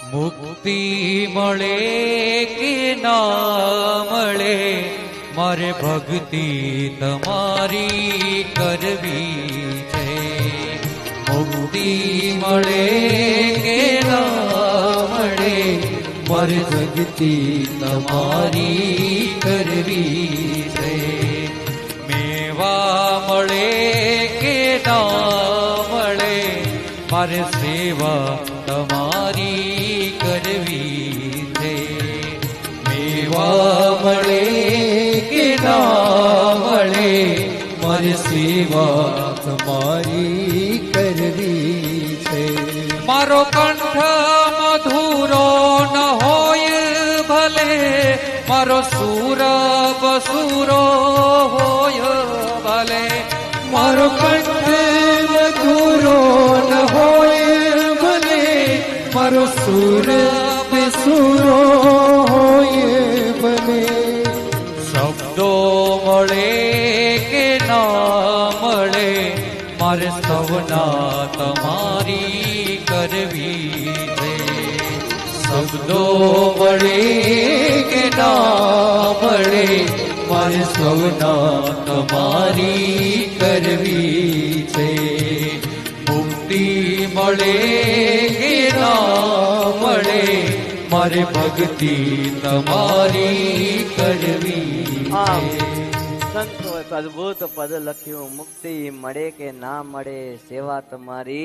મુક્તિ મળે કે ના મળે, મારે ભક્તિ તમારી કરવી છે. મુક્તિ મળે કે ના મળે, મારે ભક્તિ તમારી કરવી છે. મેવા મળે કે ના મળે, મારે સેવા તમારી કરવી છે. મેવા મળે કે ના મળે, મારે સેવા તમારી કરવી છે. મારો કંઠ મધુરો ન હોય ભલે, મારો સુર બસુરો હોય ભલે. મારો કંઠ મધુરો ન હોય ભલે, મારો સુર બસુરો હોય ભલે. શબ્દો મળે કે ના મળે, મારે સૌના તમારી કરવી છે. શબ્દો મળે કે ના મળે, મારે સૌના તમારી કરવી છે. મુક્તિ મળે કે ના મળે, મારે ભક્તિ તમારી કરવી છે. સંતો અદભુત પદ લખ્યું, મુક્તિ મળે કે ના મળે, સેવા તમારી